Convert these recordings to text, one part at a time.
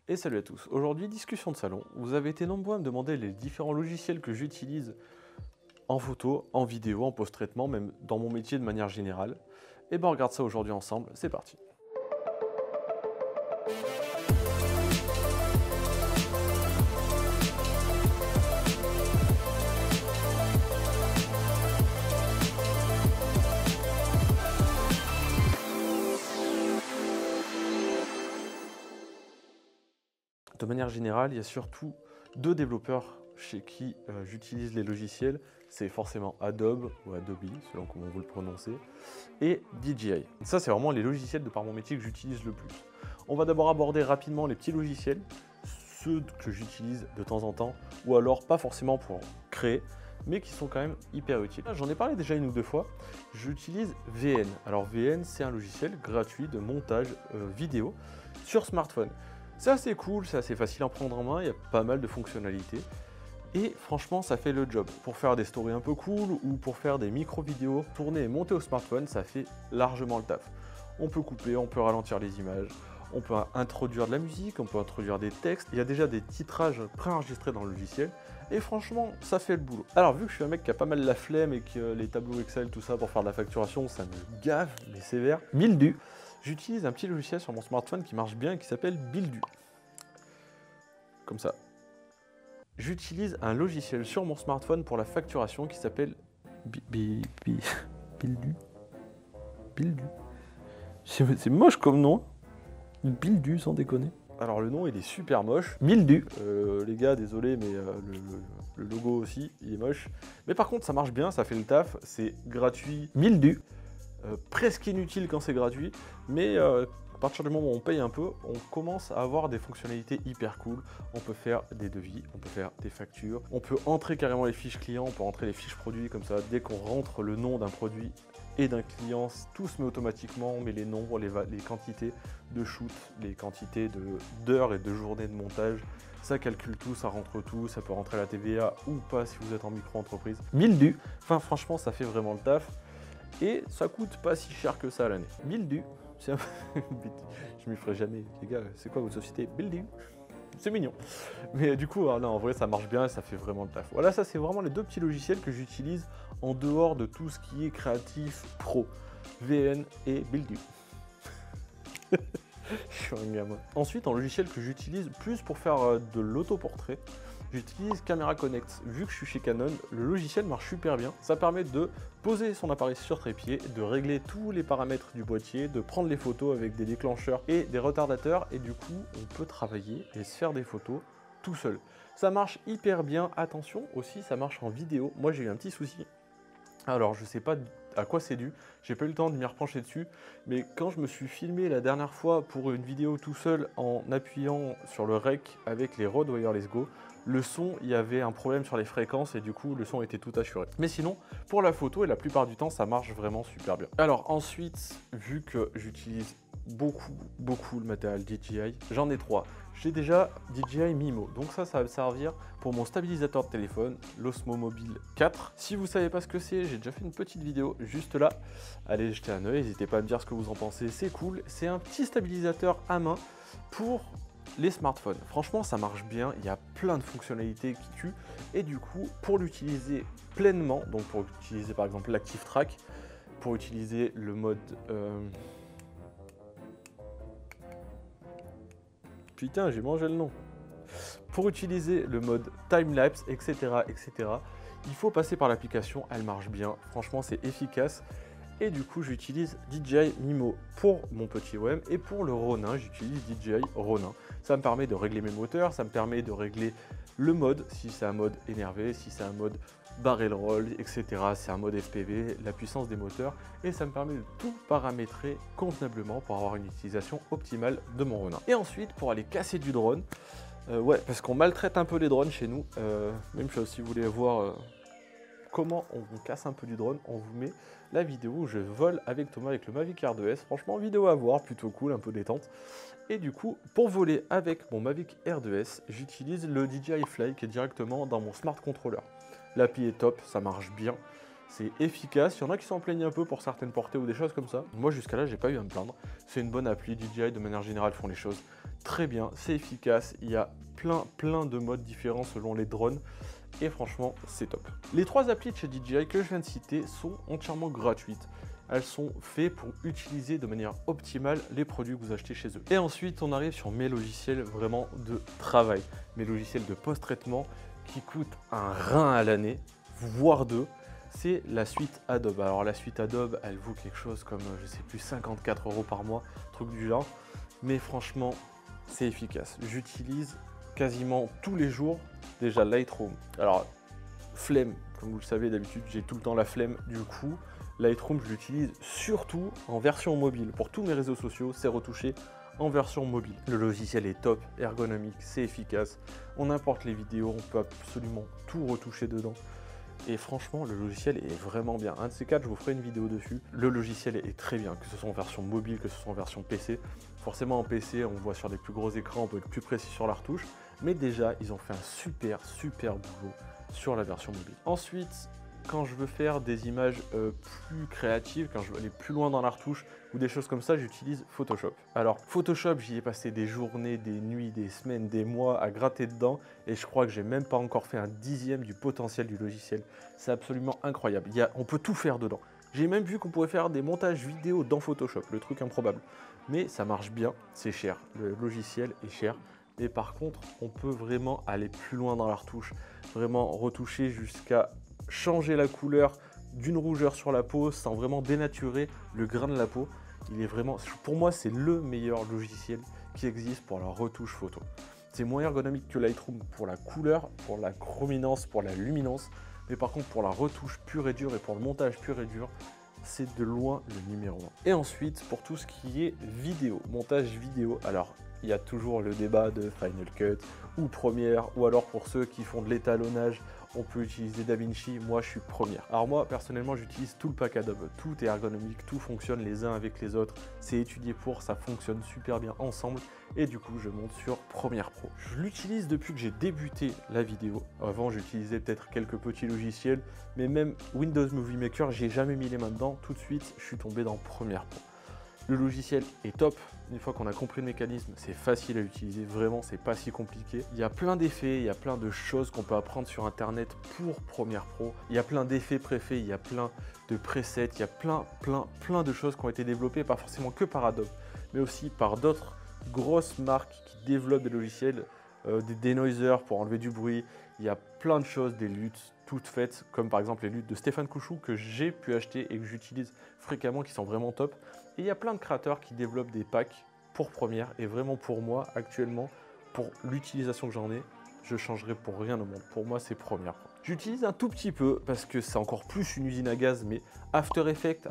Et salut à tous, aujourd'hui discussion de salon. Vous avez été nombreux à me demander les différents logiciels que j'utilise en photo, en vidéo, en post-traitement, même dans mon métier de manière générale. Et ben on regarde ça aujourd'hui ensemble, c'est parti. De manière générale, il y a surtout deux développeurs chez qui j'utilise les logiciels. C'est forcément Adobe ou Adobe, selon comment vous le prononcez, et DJI. Ça, c'est vraiment les logiciels de par mon métier que j'utilise le plus. On va d'abord aborder rapidement les petits logiciels, ceux que j'utilise de temps en temps, ou alors pas forcément pour créer, mais qui sont quand même hyper utiles. J'en ai parlé déjà une ou deux fois, j'utilise VN. Alors VN, c'est un logiciel gratuit de montage vidéo sur smartphone. C'est assez cool, c'est assez facile à prendre en main, il y a pas mal de fonctionnalités. Et franchement, ça fait le job. Pour faire des stories un peu cool ou pour faire des micro-vidéos, tourner et monter au smartphone, ça fait largement le taf. On peut couper, on peut ralentir les images, on peut introduire de la musique, on peut introduire des textes. Il y a déjà des titrages préenregistrés dans le logiciel. Et franchement, ça fait le boulot. Alors vu que je suis un mec qui a pas mal la flemme et que les tableaux Excel, tout ça pour faire de la facturation, ça me gave, mais sévère. Buildu. J'utilise un petit logiciel sur mon smartphone qui marche bien et qui s'appelle Buildu. Comme ça. J'utilise un logiciel sur mon smartphone pour la facturation qui s'appelle Buildu. Buildu. C'est moche comme nom. Buildu, sans déconner. Alors le nom il est super moche. Buildu. Les gars, désolé, mais le logo aussi, il est moche. Mais par contre, ça marche bien, ça fait le taf. C'est gratuit. Buildu. Presque inutile quand c'est gratuit, mais à partir du moment où on paye un peu, on commence à avoir des fonctionnalités hyper cool. On peut faire des devis, on peut faire des factures, on peut entrer carrément les fiches clients, on peut entrer les fiches produits comme ça. Dès qu'on rentre le nom d'un produit et d'un client, tout se met automatiquement. On met les nombres, les quantités de shoot, les quantités d'heures et de journées de montage. Ça calcule tout, ça rentre tout, ça peut rentrer la TVA ou pas si vous êtes en micro-entreprise. Buildu, enfin franchement ça fait vraiment le taf. Et ça coûte pas si cher que ça à l'année. Buildu, c'est un... je m'y ferai jamais. Les gars, c'est quoi votre société? Buildu. C'est mignon. Mais du coup, non, en vrai, ça marche bien et ça fait vraiment le taf. Voilà, ça, c'est vraiment les deux petits logiciels que j'utilise en dehors de tout ce qui est créatif pro. VN et Buildu. Je suis un gamin. Ensuite, un logiciel que j'utilise plus pour faire de l'autoportrait, j'utilise Camera Connect. Vu que je suis chez Canon, le logiciel marche super bien. Ça permet de poser son appareil sur trépied, de régler tous les paramètres du boîtier, de prendre les photos avec des déclencheurs et des retardateurs. Et du coup, on peut travailler et se faire des photos tout seul. Ça marche hyper bien. Attention aussi, ça marche en vidéo. Moi, j'ai eu un petit souci. Alors, je sais pas à quoi c'est dû, j'ai pas eu le temps de m'y repencher dessus, mais quand je me suis filmé la dernière fois pour une vidéo tout seul en appuyant sur le rec avec les Rode Wireless Go, le son, il y avait un problème sur les fréquences et du coup le son était tout assuré. Mais sinon, pour la photo et la plupart du temps, ça marche vraiment super bien. Alors ensuite, vu que j'utilise beaucoup le matériel DJI, j'en ai trois. J'ai déjà DJI Mimo, donc ça va me servir pour mon stabilisateur de téléphone, l'Osmo Mobile 4. Si vous ne savez pas ce que c'est, j'ai déjà fait une petite vidéo juste là. Allez jeter un œil, n'hésitez pas à me dire ce que vous en pensez, c'est cool. C'est un petit stabilisateur à main pour les smartphones. Franchement, ça marche bien, il y a plein de fonctionnalités qui tuent. Et du coup, pour l'utiliser pleinement, donc pour utiliser par exemple l'Active Track, pour utiliser le mode... Putain, j'ai mangé le nom. Pour utiliser le mode time-lapse, etc., il faut passer par l'application, elle marche bien. Franchement, c'est efficace. Et du coup, j'utilise DJI Mimo pour mon petit OM et pour le Ronin, j'utilise DJI Ronin. Ça me permet de régler mes moteurs, ça me permet de régler le mode, si c'est un mode énervé, si c'est un mode barrel roll, etc. C'est un mode FPV, la puissance des moteurs et ça me permet de tout paramétrer convenablement pour avoir une utilisation optimale de mon Ronin. Et ensuite, pour aller casser du drone, ouais, parce qu'on maltraite un peu les drones chez nous, même chose, si vous voulez voir comment on casse un peu du drone, on vous met la vidéo où je vole avec Thomas avec le Mavic Air 2S. Franchement, vidéo à voir, plutôt cool, un peu détente. Et du coup, pour voler avec mon Mavic Air 2S, j'utilise le DJI Fly qui est directement dans mon Smart Controller. L'appli est top, ça marche bien, c'est efficace. Il y en a qui s'en plaignent un peu pour certaines portées ou des choses comme ça. Moi, jusqu'à là, j'ai pas eu à me plaindre. C'est une bonne appli. DJI, de manière générale, font les choses très bien, c'est efficace, il y a plein de modes différents selon les drones. Et franchement, c'est top. Les 3 applis de chez DJI que je viens de citer sont entièrement gratuites. Elles sont faites pour utiliser de manière optimale les produits que vous achetez chez eux. Et ensuite, on arrive sur mes logiciels vraiment de travail. Mes logiciels de post-traitement qui coûtent un rein à l'année, voire deux. C'est la suite Adobe. Alors la suite Adobe, elle vaut quelque chose comme, je sais plus, 54 € par mois, truc du genre. Mais franchement, c'est efficace. J'utilise quasiment tous les jours déjà Lightroom. Alors, flemme, comme vous le savez d'habitude, j'ai tout le temps la flemme. Du coup, Lightroom, je l'utilise surtout en version mobile. Pour tous mes réseaux sociaux, c'est retouché en version mobile. Le logiciel est top, ergonomique, c'est efficace. On importe les vidéos, on peut absolument tout retoucher dedans. Et franchement, le logiciel est vraiment bien. Un de ces quatre, je vous ferai une vidéo dessus. Le logiciel est très bien, que ce soit en version mobile, que ce soit en version PC. Forcément, en PC, on voit sur des plus gros écrans, on peut être plus précis sur la retouche. Mais déjà, ils ont fait un super boulot sur la version mobile. Ensuite, quand je veux faire des images plus créatives, quand je veux aller plus loin dans la retouche ou des choses comme ça, j'utilise Photoshop. Alors Photoshop, j'y ai passé des journées, des nuits, des semaines, des mois à gratter dedans et je crois que j'ai même pas encore fait un dixième du potentiel du logiciel. C'est absolument incroyable. On peut tout faire dedans. J'ai même vu qu'on pouvait faire des montages vidéo dans Photoshop, le truc improbable. Mais ça marche bien, c'est cher. Le logiciel est cher. Et par contre, on peut vraiment aller plus loin dans la retouche, vraiment retoucher jusqu'à changer la couleur d'une rougeur sur la peau sans vraiment dénaturer le grain de la peau. Il est vraiment, pour moi, c'est le meilleur logiciel qui existe pour la retouche photo. C'est moins ergonomique que Lightroom pour la couleur, pour la chrominance, pour la luminance. Mais par contre, pour la retouche pure et dure et pour le montage pur et dur, c'est de loin le numéro 1. Et ensuite, pour tout ce qui est vidéo, montage vidéo, alors il y a toujours le débat de Final Cut ou Premiere, ou alors pour ceux qui font de l'étalonnage, on peut utiliser DaVinci. Moi, je suis Premiere. Alors moi, personnellement, j'utilise tout le pack Adobe. Tout est ergonomique, tout fonctionne les uns avec les autres. C'est étudié pour, ça fonctionne super bien ensemble. Et du coup, je monte sur Premiere Pro. Je l'utilise depuis que j'ai débuté la vidéo. Avant, j'utilisais peut-être quelques petits logiciels, mais même Windows Movie Maker, j'ai jamais mis les mains dedans. Tout de suite, je suis tombé dans Premiere Pro. Le logiciel est top. Une fois qu'on a compris le mécanisme, c'est facile à utiliser. Vraiment, c'est pas si compliqué. Il y a plein d'effets, il y a plein de choses qu'on peut apprendre sur Internet pour Premiere Pro. Il y a plein d'effets préfaits, il y a plein de presets, il y a plein de choses qui ont été développées, pas forcément que par Adobe, mais aussi par d'autres grosses marques qui développent des logiciels, des denoisers pour enlever du bruit. Il y a plein de choses, des luttes toutes faites, comme par exemple les luttes de Stéphane Couchou que j'ai pu acheter et que j'utilise fréquemment, qui sont vraiment top. Et il y a plein de créateurs qui développent des packs pour Premiere et vraiment pour moi actuellement, pour l'utilisation que j'en ai, je changerai pour rien au monde. Pour moi, c'est Premiere. J'utilise un tout petit peu parce que c'est encore plus une usine à gaz, mais After Effects,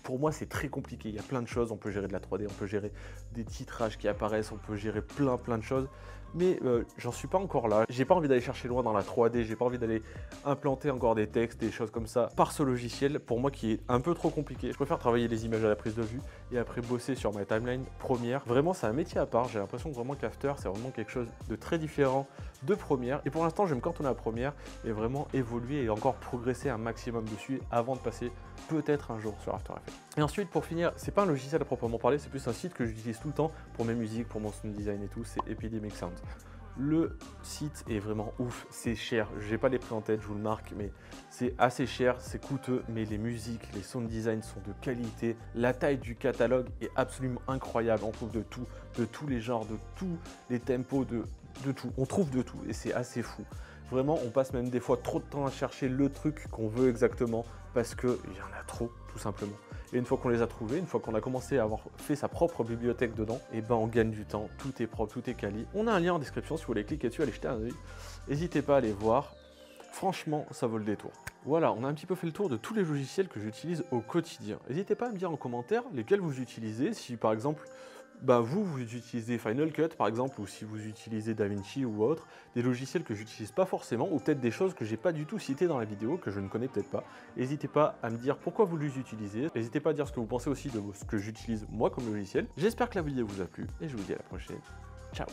pour moi, c'est très compliqué. Il y a plein de choses. On peut gérer de la 3D, on peut gérer des titrages qui apparaissent, on peut gérer plein de choses. Mais j'en suis pas encore là. J'ai pas envie d'aller chercher loin dans la 3D. J'ai pas envie d'aller implanter encore des textes, des choses comme ça par ce logiciel. Pour moi, qui est un peu trop compliqué. Je préfère travailler les images à la prise de vue et après bosser sur ma timeline Premiere. Vraiment, c'est un métier à part. J'ai l'impression que vraiment qu'After, c'est vraiment quelque chose de très différent de Premiere. Et pour l'instant, je vais me cantonner à Premiere et vraiment évoluer et encore progresser un maximum dessus avant de passer peut-être un jour sur After Effects. Et ensuite, pour finir, c'est pas un logiciel à proprement parler, c'est plus un site que j'utilise tout le temps pour mes musiques, pour mon sound design et tout, c'est Epidemic Sound. Le site est vraiment ouf, c'est cher, j'ai pas les prix en tête, je vous le marque, mais c'est assez cher, c'est coûteux, mais les musiques, les sound design sont de qualité, la taille du catalogue est absolument incroyable, on trouve de tout, de tous les genres, de tous les tempos, de tout, on trouve de tout et c'est assez fou. Vraiment, on passe même des fois trop de temps à chercher le truc qu'on veut exactement parce qu'il y en a trop, tout simplement. Et une fois qu'on les a trouvés, une fois qu'on a commencé à avoir fait sa propre bibliothèque dedans, et ben on gagne du temps, tout est propre, tout est quali. On a un lien en description si vous voulez cliquer dessus, allez jeter un œil. N'hésitez pas à aller voir. Franchement, ça vaut le détour. Voilà, on a un petit peu fait le tour de tous les logiciels que j'utilise au quotidien. N'hésitez pas à me dire en commentaire lesquels vous utilisez, si par exemple, vous utilisez Final Cut par exemple, ou si vous utilisez DaVinci ou autre, des logiciels que j'utilise pas forcément, ou peut-être des choses que j'ai pas du tout citées dans la vidéo, que je ne connais peut-être pas. N'hésitez pas à me dire pourquoi vous les utilisez, n'hésitez pas à dire ce que vous pensez aussi de ce que j'utilise moi comme logiciel. J'espère que la vidéo vous a plu, et je vous dis à la prochaine. Ciao.